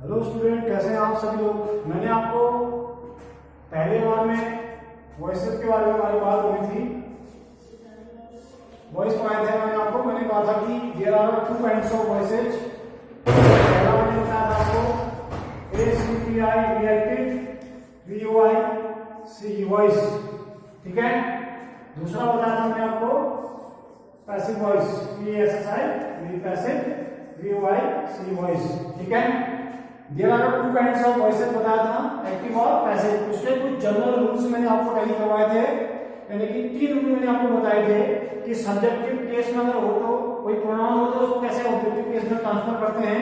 Hello student, कैसे हैं आप सभी लोग। मैंने आपको पहले बार में वॉइसेस के बारे में हमारी बात हुई थी। वॉइस पढ़ाए थे मैंने कहा था कि there are two kinds of voices. पहला मैंने बताया था आपको ACTI reactive, VOI C voice, ठीक है। दूसरा बताया था मैंने आपको passive voice, PASSI passive, VOI C voice, ठीक है। There are two kinds of voices बताया था, एक्टिव और पैसिव। उसके कुछ जनरल रूल्स मैंने आपको टैली करवाए थे, यानी कि 3 रूल मैंने आपको बताए थे कि सब्जेक्टिव केस में अगर हो तो कोई प्रोनाउन हो तो उसको कैसे ऑब्जेक्टिव केस में ट्रांसफर करते हैं,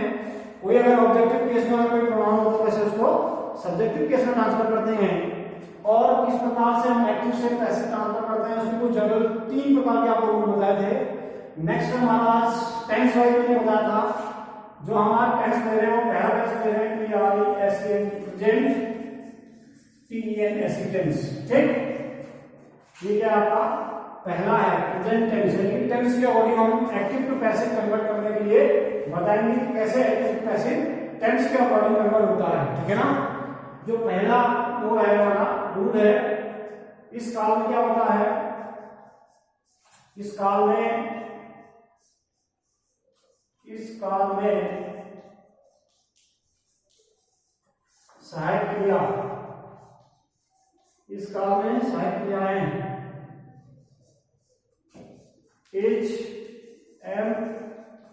कोई अगर ऑब्जेक्टिव केस में अगर कोई प्रोनाउन हो तो कैसे उसको सब्जेक्टिव केस में ट्रांसफर करते हैं, और किस प्रकार से हम एक्टिव से पैसिव ट्रांसफर करते हैं। उसमें कुछ जनरल 3 प्रकार के आपको रूल बताए थे। नेक्स्ट हमारा टेंस वाइज मैंने बताया था, जो हमारा टेंस ले रहे हैं वो पहला टेंस ले रहे हैं प्रेजेंट, TENSE टेंस, ठीक। ये क्या आपका पहला है प्रेजेंट टेंस। लेकिन टेंस के अकॉर्डिंग हम एक्टिव टू पैसिव कन्वर्ट करने के लिए बताएंगे कि कैसे एक्टिव टू पैसिव टेंस के अकॉर्डिंग कन्वर्ट होता है, ठीक है ना। जो पहला वो है हमारा रूल है, इस काल में क्या होता है, इस काल में सहायक क्रिया, इस काल में सहायक क्रियाएं H, M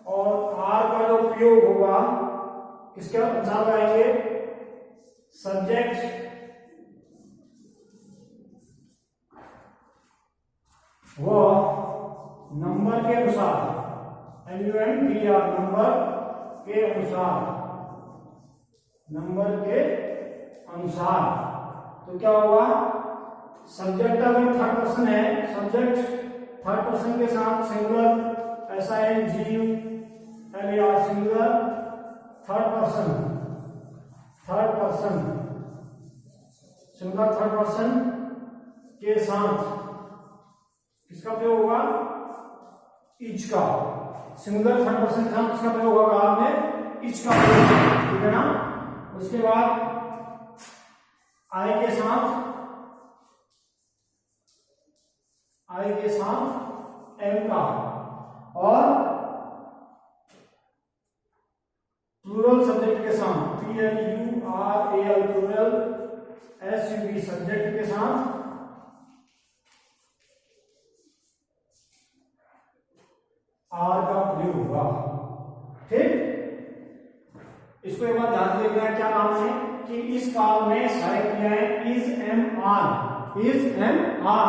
और R का जो उपयोग होगा किसके अनुसार आएंगे, सब्जेक्ट वो नंबर के अनुसार, NUMBR नंबर के अनुसार। तो क्या होगा, सब्जेक्ट अगर थर्ड पर्सन है, सब्जेक्ट थर्ड पर्सन के साथ singular, SINGULAR singular, third person singular third person के साथ किसका प्रयोग होगा, इच का। सिंगुलर थर्ड पर्सन के साथ किसका प्रयोग होगा, आपने इच का प्रयोग, ठीक है ना। उसके बाद आई के साथ एम का, और प्लूरल सब्जेक्ट के साथ PLURAL प्लूरल, SUB सब्जेक्ट के साथ आर का प्रयोग होगा, ठीक। इसको एक बार ध्यान से देखना है, क्या नाम है कि इस काल में सहायक क्रियाएं इज एम आर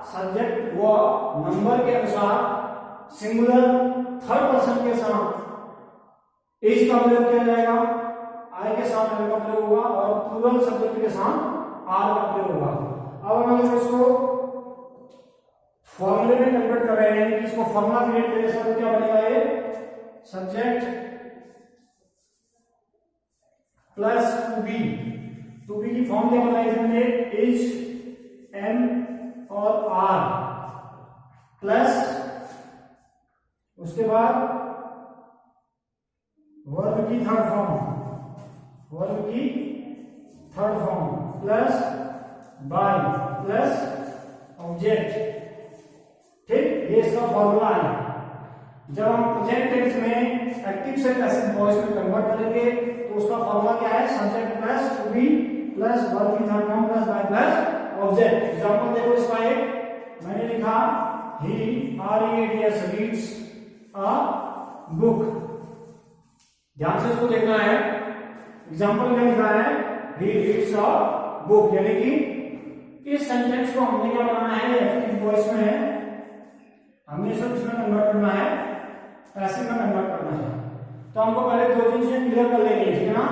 सब्जेक्ट व नंबर के अनुसार सिंगुलर थर्ड पर्सन के साथ इज का प्रयोग किया जाएगा, आई के साथ एम का प्रयोग होगा, और प्लूरल सब्जेक्ट के साथ आर का प्रयोग होगा। अब हम अगर इसको फॉर्मूले में कन्वर्ट कर रहे हैं, इसको फॉर्मूला क्रिएट करें, इसका क्या बनेगा, ये सब्जेक्ट प्लस टू बी की फॉर्म क्या बनाई थी मैंने, एच एम और आर प्लस, उसके बाद वर्ब की third form plus by plus object, ठीक। ये इसका फॉर्मूला है। जब हम प्रेजेंट टेंस में एक्टिव से पैसिव वॉइस में कन्वर्ट करेंगे तो उसका फॉर्मूला क्या है, subject plus to be plus verb की third form plus by plus object. Example देखो इसका, एक मैंने लिखा ही READS रीड्स अ बुक। ध्यान से इसको देखना है, एग्जांपल में लिखा है ही रीड्स अ बुक, यानी कि इस सेंटेंस को हमने क्या बनाना है, एक्टिव वॉइस में है, हमने इसको किसमें कन्वर्ट करना है, पैसिव में कन्वर्ट करना है। तो हमको पहले 2 चीजें क्लियर कर लेंगे, ठीक है ना।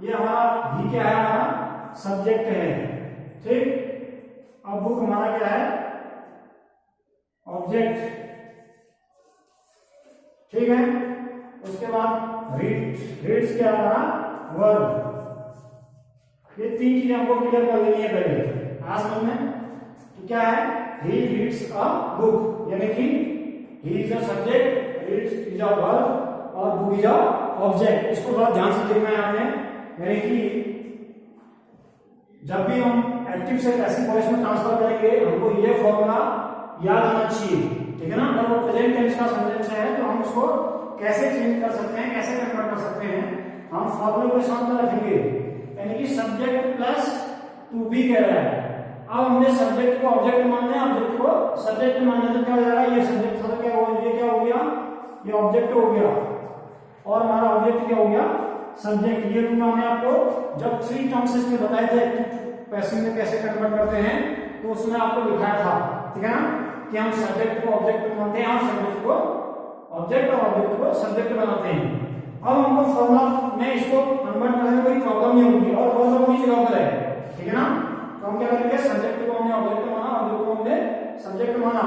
ये हमारा ही क्या है, हमारा सब्जेक्ट है, ठीक। अब बुक हमारा क्या है, ऑब्जेक्ट, ठीक है। उसके बाद रीड्स क्या है, हमारा वर्ब। ये 3 चीजें हमको क्लियर कर लेनी है पहले, आज समझ में। तो क्या है, he reads a book, यानी कि he is a subject, reads is a verb और book is a ऑब्जेक्ट, इसको थोड़ा ध्यान से देखना है आपने, यानी कि जब भी हम एक्टिव से पैसिव वॉइस में ट्रांसफर करेंगे हमको ये फॉर्मूला याद आना चाहिए, ठीक है ना। अगर वो प्रेजेंट टेंस का सेंटेंस है तो हम उसको कैसे चेंज कर सकते हैं, कैसे कन्वर्ट कर सकते हैं, हम फॉर्मूले को सामने रखेंगे, यानी कि सब्जेक्ट प्लस टू बी कह रहा है। अब हमने सब्जेक्ट को ऑब्जेक्ट मान लिया, ऑब्जेक्ट को सब्जेक्ट मानने से क्या हो जाएगा, ये सब्जेक्ट था तो क्या हो, ये क्या हो गया, ये ऑब्जेक्ट हो गया और हमारा ऑब्जेक्ट क्या हो गया, सब्जेक्ट। ये भी मैंने आपको जब 3 टर्म्स इसमें बताए थे पैसिव में कैसे कन्वर्ट करते हैं तो उसमें आपको लिखाया था, ठीक है ना, कि हम सब्जेक्ट को ऑब्जेक्ट मानते हैं, हम सब्जेक्ट को ऑब्जेक्ट और ऑब्जेक्ट को सब्जेक्ट बनाते हैं। अब हमको फॉर्मूला में इसको कन्वर्ट करने में कोई प्रॉब्लम नहीं होगी और बहुत लोगों की जगह पर है, ठीक है ना। तो हम क्या करेंगे, सब्जेक्ट को हमने ऑब्जेक्ट माना, ऑब्जेक्ट को हमने सब्जेक्ट माना,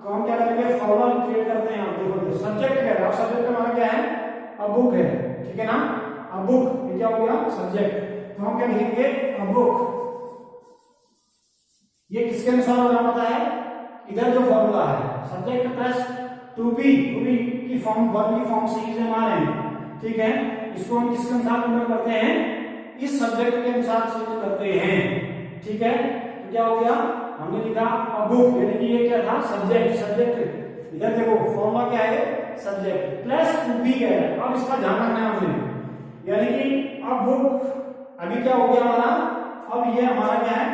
तो हम क्या करेंगे, फॉर्मूला क्रिएट करते हैं। आप देखो सब्जेक्ट कह रहे हैं, सब्जेक्ट हमारा क्या है, अ बुक है, ठीक है ना, अ बुक, ये क्या हो गया, सब्जेक्ट। तो हम क्या लिखेंगे, अ बुक। ये किसके अनुसार होना पता है, इधर जो फॉर्मूला है सब्जेक्ट प्लस टू बी की फॉर्म, वर्ब की फॉर्म से इसे हमारे हैं, ठीक है। इसको हम किसके अनुसार कन्वर्ट करते हैं, इस सब्जेक्ट के अनुसार चेंज करते हैं, ठीक है। तो क्या हो गया, हमने लिखा अ बुक, यानी कि ये क्या था, सब्जेक्ट, सब्जेक्ट इधर देखो फॉर्मूला क्या है, सब्जेक्ट प्लस टू बी है। अब इसका ध्यान रखना है हमने, यानी कि अब बुक अभी क्या हो गया हमारा, अब ये हमारा क्या है,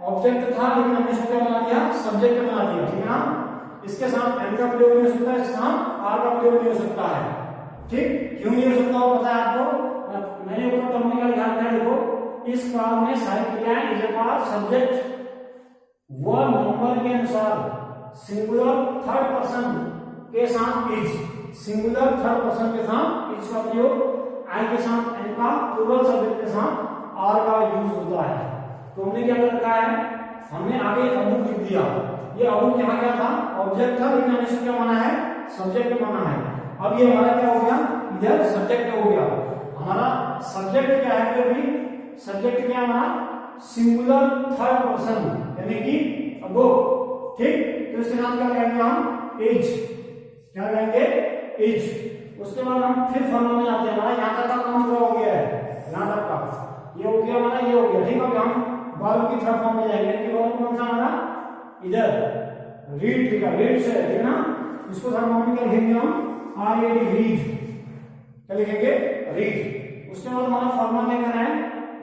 ऑब्जेक्ट था लेकिन हमने इसको क्या बना दिया, सब्जेक्ट बना दिया, ठीक है ना। इसके साथ एन का प्रयोग नहीं हो सकता, इसके साथ आर का प्रयोग नहीं हो सकता है, ठीक। क्यों नहीं हो सकता वो पता है आपको, मैंने ऊपर टर्म का लिखा है, देखो इस काल में साइन किया है, इज अ सब्जेक्ट व नंबर के अनुसार सिंगुलर थर्ड पर्सन के साथ इज, सिंगुलर थर्ड पर्सन के साथ इज का प्रयोग आई के साथ एन का, प्लूरल सब्जेक्ट के साथ आर का यूज होता है। तो हमने क्या कर रखा है, हमने आगे अबुक लिख दिया, ये अबुक यहाँ क्या था, ऑब्जेक्ट था लेकिन हमने इसको क्या माना है, सब्जेक्ट माना है। अब ये हमारा क्या हो गया, इधर सब्जेक्ट हो गया, हमारा सब्जेक्ट क्या है, फिर भी सब्जेक्ट क्या हमारा सिंगुलर थर्ड पर्सन यानी कि अबुक, ठीक। तो इसके साथ क्या लगाएंगे हम, इज, क्या लगाएंगे, इज। उसके बाद हम फिर फॉर्मूला में आते हैं, हमारा यहाँ तक का काम पूरा हो गया है, यहाँ तक का ये हो गया हमारा, ये हो गया, ठीक है। हम वर्ब की थर्ड फॉर्म में जाएंगे, कि वर्ब कौन सा हमारा, इधर रीड, ठीक है, रीड से, ठीक है ना। इसको थर्ड फॉर्म में क्या लिखेंगे हम, आर ए डी, रीड, क्या लिखेंगे, रीड। उसके बाद हमारा फॉर्मूला क्या करना है,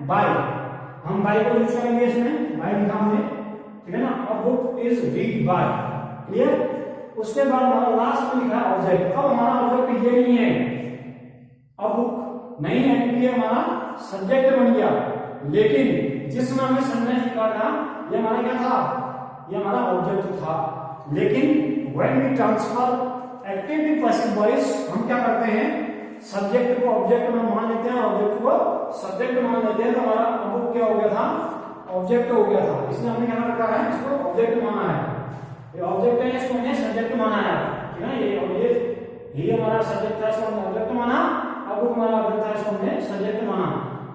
बाय, हम बाय को यूज करेंगे इसमें, बाय लिखा हमने, ठीक है ना। A book is read by, clear. उसके बाद हमारा लास्ट में लिखा है ऑब्जेक्ट। अब हमारा ऑब्जेक्ट ये नहीं है, अ बुक नहीं है, क्योंकि हमारा सब्जेक्ट बन गया, लेकिन जिसमें हमने सेंटेंस लिखा था ये हमारा क्या था, ये हमारा ऑब्जेक्ट था। लेकिन when we transfer active to passive voice हम क्या करते हैं, सब्जेक्ट को ऑब्जेक्ट में मान लेते हैं, ऑब्जेक्ट को सब्जेक्ट मान लेते हैं। तो हमारा अबुक क्या हो गया था, ऑब्जेक्ट हो गया था, इसलिए हमने क्या रखा है, इसको ऑब्जेक्ट माना है। ये ऑब्जेक्ट है, इसको हमने सब्जेक्ट माना है, ठीक है ना। ये हमारा सब्जेक्ट था, इसको हमने ऑब्जेक्ट माना, अबुक हमारा ऑब्जेक्ट था, इसको हमने सब्जेक्ट माना।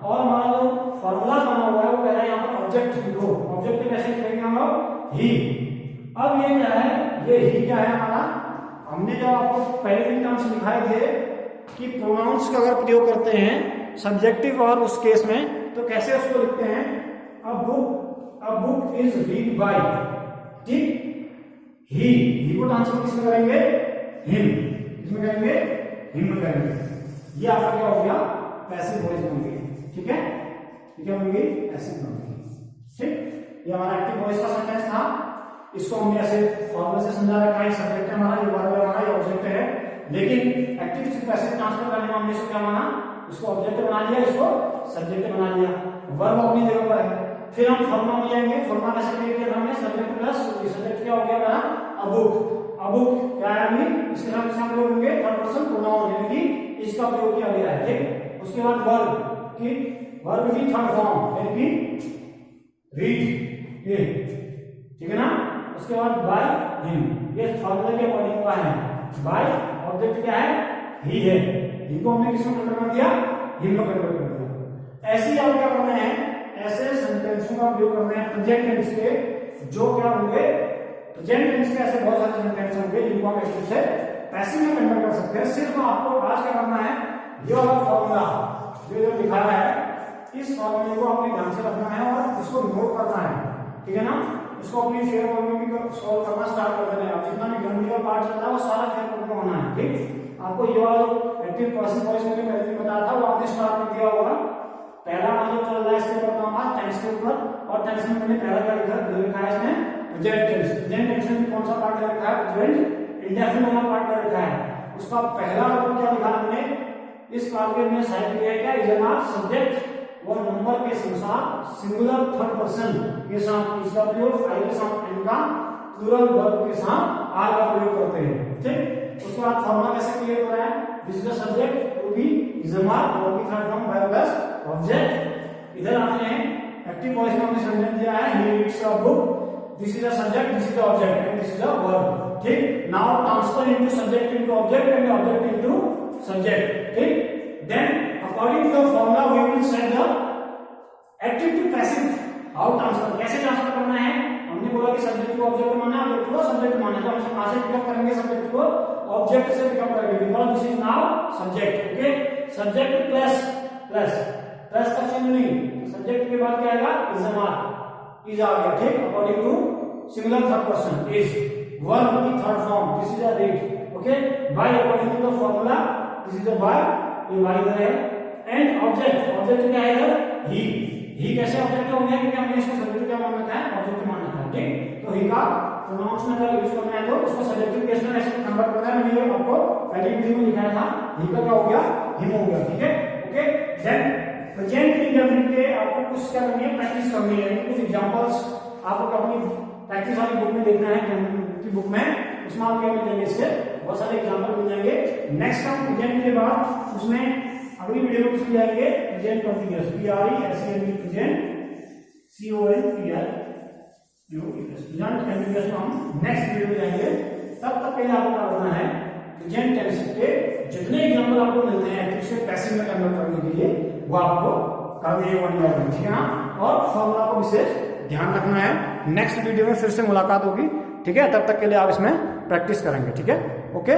और हमारा जो फॉर्मूला बना हुआ है वो कह रहा है यहाँ पर ऑब्जेक्ट लिखो, ऑब्जेक्ट कैसे लिखेंगे हम लोग, ही। अब ये क्या है, ये ही क्या है हमारा, हमने जो आपको पहले दिन टर्म्स लिखाए थे कि प्रोनाउंस का अगर प्रयोग करते हैं सब्जेक्टिव और उस केस में तो कैसे उसको लिखते हैं, a book is read by, ठीक। ही को ट्रांसफर किसमें करेंगे, हिम, इसमें करेंगे, हिम में करेंगे। ये आपका क्या हो गया, पैसिव वॉइस बन गई, ठीक है, क्या बन गई, पैसिव बन गई, ठीक। ये हमारा एक्टिव वॉइस का सेंटेंस था, इसको हमने ऐसे फॉर्मूले से समझा रखा है, सब्जेक्ट है हमारा, ये वर्ब है हमारा, ये ऑब्जेक्ट है। लेकिन एक्टिव से पैसिव ट्रांसफर करने में हमने इसको क्या माना, इसको ऑब्जेक्ट बना लिया, इसको सब्जेक्ट बना लिया, वर्ब अपनी जगह पर है। फिर हम फॉर्मूला में जाएंगे, फॉर्मूला कैसे क्रिएट किया हमने, सब्जेक्ट प्लस सब्जेक्ट क्या हो गया हमारा, अबुक क्या है, अभी इसके साथ हम लोग होंगे थर्ड पर्सन प्रोनाउन यानी कि इसका प्रयोग किया गया है, ठीक। उसके बाद वर्ब की थर्ड फॉर्म यानी कि रीड, ये, ठीक है ना। उसके बाद बाय हिम, ये फॉर्मूला के अकॉर्डिंग का है, बाय ऑब्जेक्ट क्या है, ही है, ही को हमने किसमें कन्वर्ट कर दिया, हिम में कन्वर्ट कर दिया। ऐसे ही आप क्या करना है, ऐसे सेंटेंसों का प्रयोग करना है प्रेजेंट टेंस के, जो क्या होंगे, प्रेजेंट टेंस के ऐसे बहुत सारे सेंटेंस होंगे जिनको हम एक्टिव से पैसिव में कन्वर्ट कर सकते हैं। सिर्फ आपको आज क्या करना है, ये वाला फॉर्मूला जो दिखाया है, इस फॉर्मूले को आपने ध्यान से रखना है और इसको नोट करना है, ठीक है ना। इसको अपनी फेयर प्रॉब्लम भी सॉल्व करना स्टार्ट कर देना है। जितना भी गणित का पार्ट चल रहा है वो सारा फेयर प्रॉब्लम होना है, ठीक। आपको ये वाला एक्टिव पर्सन वॉइस मैंने पहले बताया था वो आपने स्टार्ट कर दिया होगा। पहला मान जो चल रहा है इसके ऊपर काम आज टेंस के ऊपर, और टेंस में मैंने पहला क्या लिखा है इसमें प्रेजेंट टेंस। प्रेजेंट टेंस में कौन सा पार्ट ले रखा है, प्रेजेंट इंडेफिनिट वाला पार्ट ले रखा है। उसका पहला रूल क्या लिखा हमने इस कार्य में साइड किया है, क्या इज नॉट सब्जेक्ट वो नंबर के अनुसार सिंगुलर थर्ड पर्सन के साथ इसका प्रयोग आई के साथ एन का प्लूरल वर्ब के साथ आर का प्रयोग करते हैं, ठीक। उसके बाद फॉर्मूला कैसे क्लियर हो रहा है, this is the subject to be is a mark verb की third form by plus object. इधर आपने एक्टिव वॉइस में हमने सेंटेंस दिया है he reads a book, this is the subject, this is the object and this is the verb, ठीक। Now transfer into subject into object and object into subject, ठीक। Then according to the formula we will set the active to passive how transfer, कैसे transfer करना है। हमने बोला कि subject को object मानना है, ऑब्जेक्ट को सब्जेक्ट मानना है, तो हम कहां से पिकअप करेंगे सब्जेक्ट को, ऑब्जेक्ट से पिकअप करेंगे because this is now subject, okay. Subject plus plus plus का चिन्ह नहीं, सब्जेक्ट के बाद क्या आएगा इज अ मार्क, इज आ गया, ठीक। According to singular third person is verb की third form, this is a read, okay. By according to the formula this is a by, ये बाय इधर है एंड ऑब्जेक्ट, ऑब्जेक्ट क्या है इधर ही कैसे ऑब्जेक्ट हो गया क्योंकि हमने इसको सब्जेक्ट क्या मानना था, ऑब्जेक्ट मानना था, ठीक। तो ही का प्रोनाउंस में अगर यूज करना है तो उसको सब्जेक्टिव केस में कैसे कन्वर्ट करना है, मैंने आपको पहले वीडियो में दिखाया था। ही का क्या हो गया, हिम हो गया, ठीक है, ओके। देन प्रेजेंट इंडेफिनिट के आपको कुछ क्या करनी है, प्रैक्टिस करनी है, कुछ एग्जांपल्स आपको अपनी प्रैक्टिस वाली बुक में देखना है, की बुक में उसमें आपको क्या मिल जाएंगे, इसके बहुत सारे एग्जांपल मिल जाएंगे। नेक्स्ट हम प्रेजेंट के बाद उसमें अगली वीडियो में किसमें जाएंगे, present continuous, P R E S E N T present C O N T R U S, present continuous में हम नेक्स्ट वीडियो में जाएंगे। तब तक के लिए आपको क्या करना है, प्रेजेंट टेंस के जितने एग्जांपल आपको मिलते हैं एक्टिव से पैसिव में कन्वर्ट करने के लिए वो आपको करने हैं वन बाय वन, ठीक है ना। और फॉर्मूला को विशेष ध्यान रखना है। नेक्स्ट वीडियो में फिर से मुलाकात होगी, ठीक है। तब तक के लिए आप इसमें प्रैक्टिस करेंगे, ठीक है, ओके।